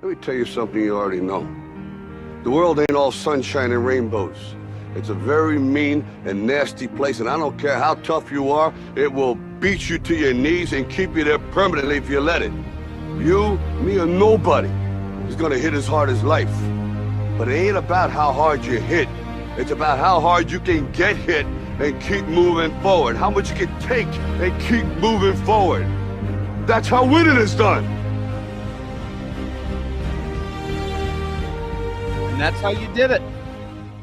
Let me tell you something you already know. The world ain't all sunshine and rainbows. It's a very mean and nasty place, and I don't care how tough you are, it will beat you to your knees and keep you there permanently if you let it. You, me, or nobody is gonna hit as hard as life. But it ain't about how hard you hit. It's about how hard you can get hit and keep moving forward. How much you can take and keep moving forward. That's how winning is done. And that's how you did it.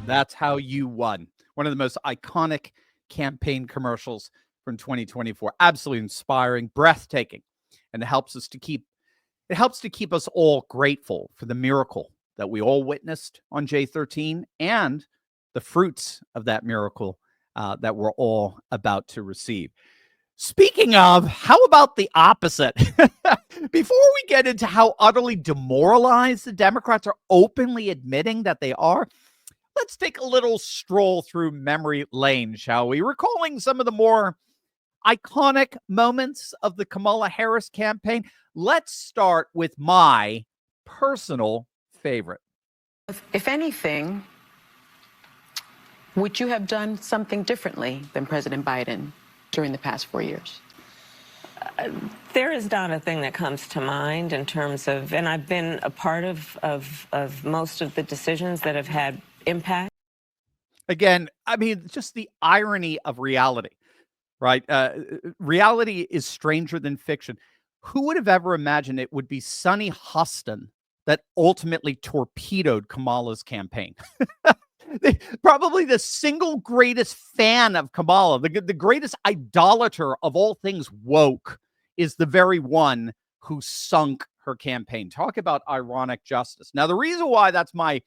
That's how you won. One of the most iconic campaign commercials from 2024. Absolutely inspiring, breathtaking. And it helps to keep us all grateful for the miracle that we all witnessed on J13 and the fruits of that miracle that we're all about to receive. Speaking of, how about the opposite? Before we get into how utterly demoralized the Democrats are openly admitting that they are, let's take a little stroll through memory lane, shall we? Recalling some of the more iconic moments of the Kamala Harris campaign. Let's start with my personal favorite. If anything, would you have done something differently than President Biden during the past 4 years? There is not a thing that comes to mind in terms of, and I've been a part of most of the decisions that have had impact. Again, I mean, just the irony of reality, right? Reality is stranger than fiction. Who would have ever imagined it would be Sonny Hostin that ultimately torpedoed Kamala's campaign? Probably the single greatest fan of Kamala, the greatest idolater of all things woke, is the very one who sunk her campaign. Talk about ironic justice. Now, the reason why that's my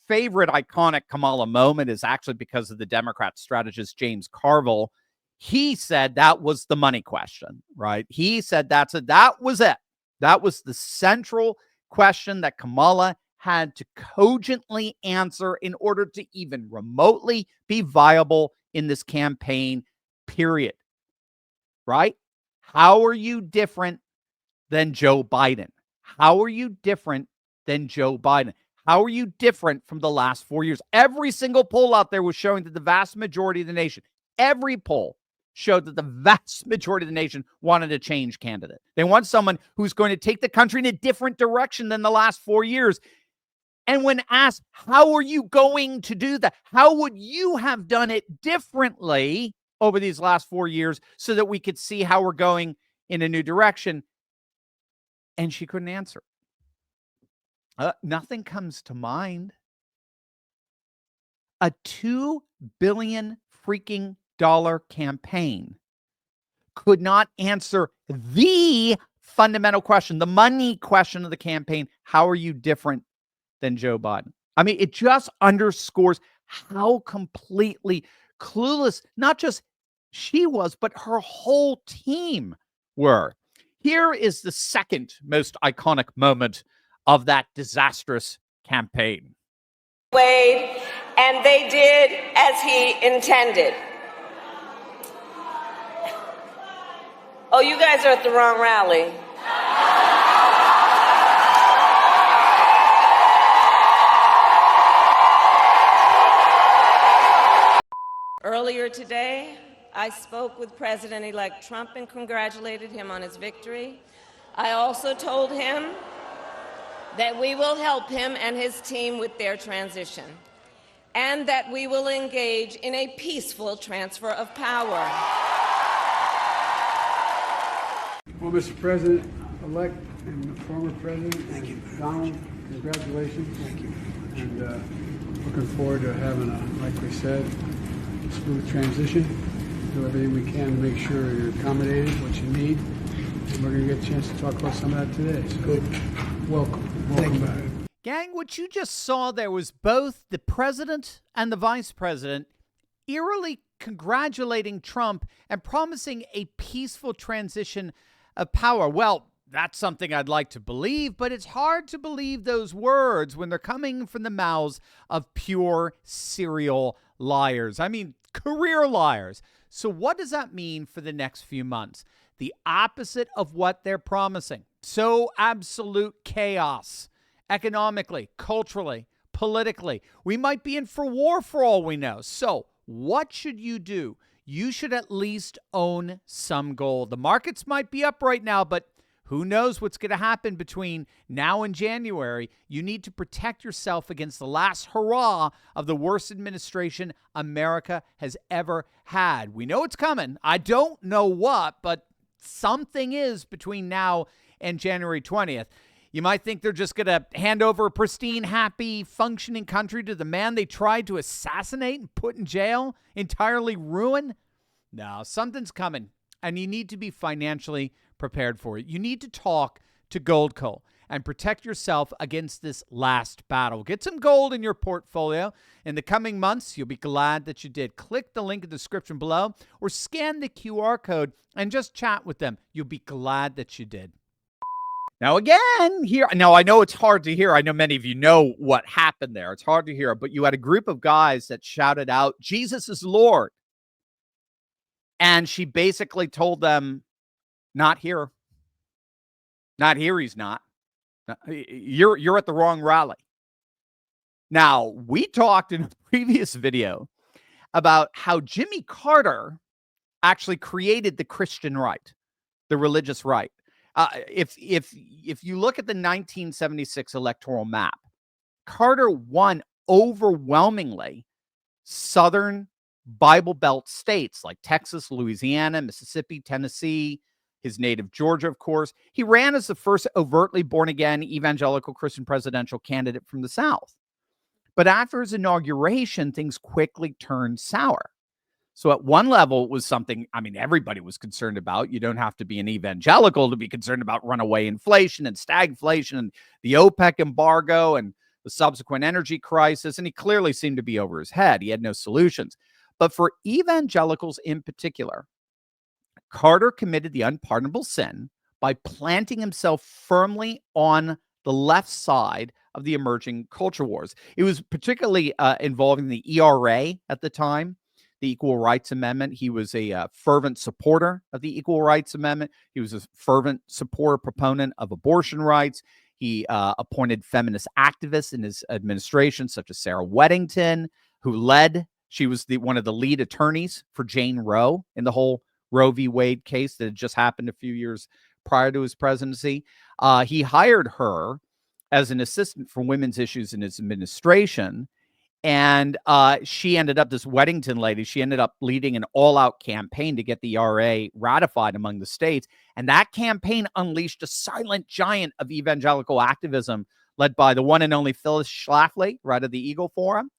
favorite iconic Kamala moment is actually because of the Democrat strategist James Carville. He said that was the money question, right? He said that was it. That was the central question that Kamala had to cogently answer in order to even remotely be viable in this campaign, period. Right? How are you different than Joe Biden? How are you different than Joe Biden? How are you different from the last 4 years? Every single poll out there was showing that the vast majority of the nation, every poll showed that the vast majority of the nation wanted a change candidate. They want someone who's going to take the country in a different direction than the last 4 years. And when asked, how are you going to do that? How would you have done it differently over these last 4 years so that we could see how we're going in a new direction? And she couldn't answer. Nothing comes to mind. A $2 billion freaking dollar campaign could not answer the fundamental question, the money question of the campaign. How are you different than Joe Biden? I mean, it just underscores how completely clueless not just she was, but her whole team were. Here is the second most iconic moment of that disastrous campaign. Wade, and they did as he intended. Oh, you guys are at the wrong rally. Earlier today, I spoke with President-elect Trump and congratulated him on his victory. I also told him that we will help him and his team with their transition, and that we will engage in a peaceful transfer of power. Well, Mr. President-elect and former President, thank you. Donald, congratulations. Thank you. And looking forward to having like we said, smooth transition. Do everything we can to make sure you're accommodated, what you need. And we're going to get a chance to talk about some of that today. So good. Welcome back. Gang, what you just saw there was both the president and the vice president eerily congratulating Trump and promising a peaceful transition of power. Well, that's something I'd like to believe, but it's hard to believe those words when they're coming from the mouths of pure serial liars. I mean, career liars. So what does that mean for the next few months? The opposite of what they're promising. So absolute chaos economically, culturally, politically. We might be in for war for all we know. So what should you do? You should at least own some gold. The markets might be up right now, but who knows what's going to happen between now and January. You need to protect yourself against the last hurrah of the worst administration America has ever had. We know it's coming. I don't know what, but something is between now and January 20th. You might think they're just going to hand over a pristine, happy, functioning country to the man they tried to assassinate and put in jail, entirely ruin. No, something's coming, and you need to be financially prepared for it. You need to talk to Goldco and protect yourself against this last battle. Get some gold in your portfolio. In the coming months, you'll be glad that you did. Click the link in the description below or scan the QR code and just chat with them. You'll be glad that you did. Now, again, here, now I know it's hard to hear. I know many of you know what happened there. It's hard to hear, but you had a group of guys that shouted out, "Jesus is Lord." And she basically told them, not here. Not here, he's not. You're at the wrong rally. Now, we talked in a previous video about how Jimmy Carter actually created the Christian right, the religious right. If you look at the 1976 electoral map, Carter won overwhelmingly Southern Bible Belt states like Texas, Louisiana, Mississippi, Tennessee, his native Georgia, of course. He ran as the first overtly born-again evangelical Christian presidential candidate from the South. But after his inauguration, things quickly turned sour. So at one level, it was something, I mean, everybody was concerned about. You don't have to be an evangelical to be concerned about runaway inflation and stagflation and the OPEC embargo and the subsequent energy crisis. And he clearly seemed to be over his head. He had no solutions. But for evangelicals in particular, Carter committed the unpardonable sin by planting himself firmly on the left side of the emerging culture wars. It was particularly involving the ERA at the time, the Equal Rights Amendment. He was a fervent supporter of the Equal Rights Amendment. He was a fervent supporter, proponent of abortion rights. He appointed feminist activists in his administration, such as Sarah Weddington, who led, she was one of the lead attorneys for Jane Roe in the whole Roe v. Wade case that had just happened a few years prior to his presidency. He hired her as an assistant for women's issues in his administration. And she ended up, this Weddington lady, she ended up leading an all-out campaign to get the ERA ratified among the states. And that campaign unleashed a silent giant of evangelical activism led by the one and only Phyllis Schlafly, right of the Eagle Forum.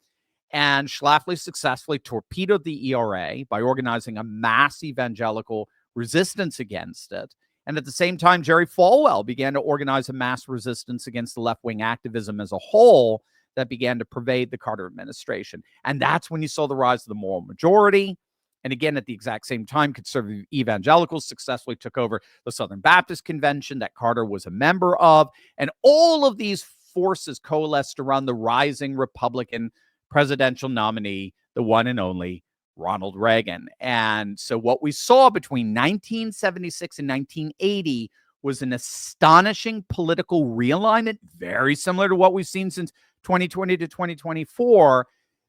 And Schlafly successfully torpedoed the ERA by organizing a mass evangelical resistance against it. And at the same time, Jerry Falwell began to organize a mass resistance against the left-wing activism as a whole that began to pervade the Carter administration. And that's when you saw the rise of the moral majority. And again, at the exact same time, conservative evangelicals successfully took over the Southern Baptist Convention that Carter was a member of. And all of these forces coalesced around the rising Republican presidential nominee, the one and only Ronald Reagan. And so what we saw between 1976 and 1980 was an astonishing political realignment, very similar to what we've seen since 2020 to 2024,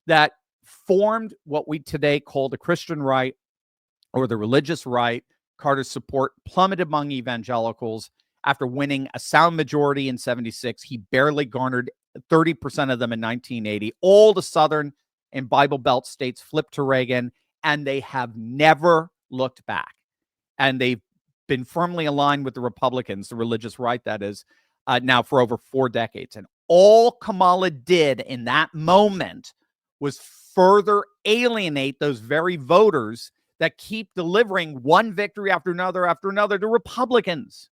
that formed what we today call the Christian right or the religious right. Carter's support plummeted among evangelicals. After winning a sound majority in 76, he barely garnered 30% of them in 1980. All the Southern and Bible Belt states flipped to Reagan, and they have never looked back. And they've been firmly aligned with the Republicans, the religious right, that is, now for over 4 decades. And all Kamala did in that moment was further alienate those very voters that keep delivering one victory after another to Republicans.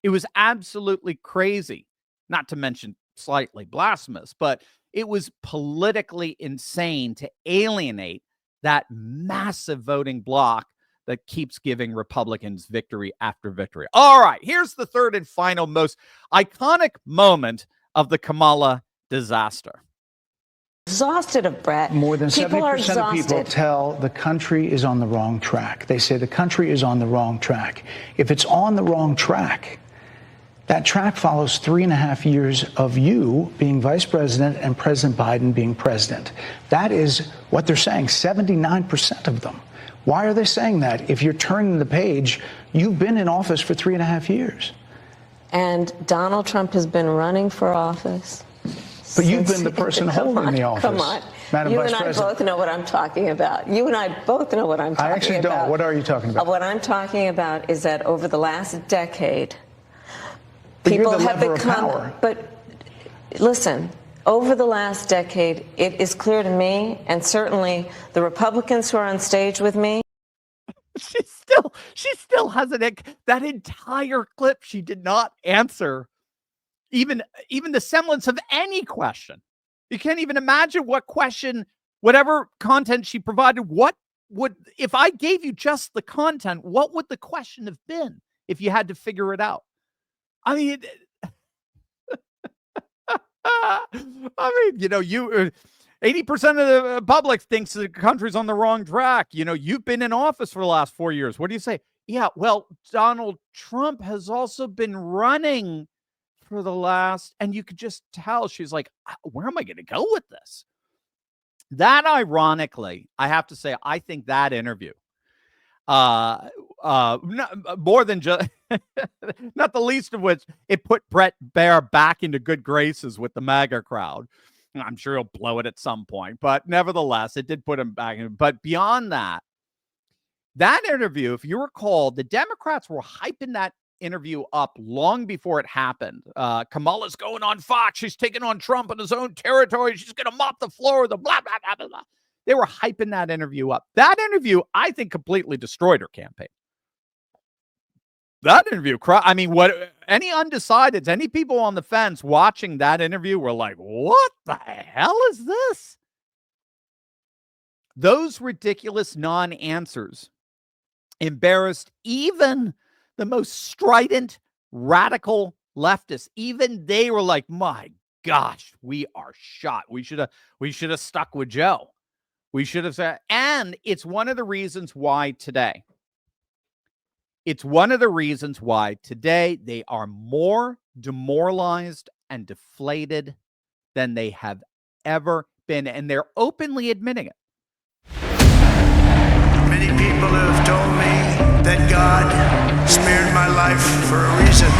It was absolutely crazy, not to mention slightly blasphemous, but it was politically insane to alienate that massive voting bloc that keeps giving Republicans victory after victory. All right, here's the third and final most iconic moment of the Kamala disaster. Exhausted of Brett. More than 70% of people tell the country is on the wrong track. They say the country is on the wrong track. If it's on the wrong track, That track follows 3.5 years of you being vice president and President Biden being president. That is what they're saying, 79% of them. Why are they saying that? If you're turning the page, you've been in office for 3.5 years. And Donald Trump has been running for office. But you've been the person holding the office. Come on. Madam You Vice and I President. both know what I'm talking about. You and I both know what I'm talking about. I actually don't. What are you talking about? What I'm talking about is that over the last decade, But people you're the have lever of become. power. But listen, over the last decade, it is clear to me, and certainly the Republicans who are on stage with me. She still has that entire clip. She did not answer even the semblance of any question. You can't even imagine what question, whatever content she provided, what would, if I gave you just the content, what would the question have been if you had to figure it out? I mean, you know, 80% of the public thinks the country's on the wrong track. You know, you've been in office for the last 4 years. What do you say? Yeah, well, Donald Trump has also been running for the last, and you could just tell she's like, where am I going to go with this? That, ironically, I have to say, I think that interview, more than just, not the least of which, it put Brett Baer back into good graces with the MAGA crowd. I'm sure he'll blow it at some point, but nevertheless, it did put him back in. But beyond that interview, if you recall, the Democrats were hyping that interview up long before it happened. Kamala's going on Fox. She's taking on Trump in his own territory. She's going to mop the floor with the blah, blah, blah, blah, blah. They were hyping that interview up. That interview, I think, completely destroyed her campaign. That interview, I mean, what, any undecideds, any people on the fence watching that interview were like, what the hell is this? Those ridiculous non-answers embarrassed even the most strident, radical leftists. Even they were like, my gosh, we are shot. We should have stuck with Joe. We should have said, and it's one of the reasons why today, they are more demoralized and deflated than they have ever been. And they're openly admitting it. Many people have told me that God spared my life for a reason.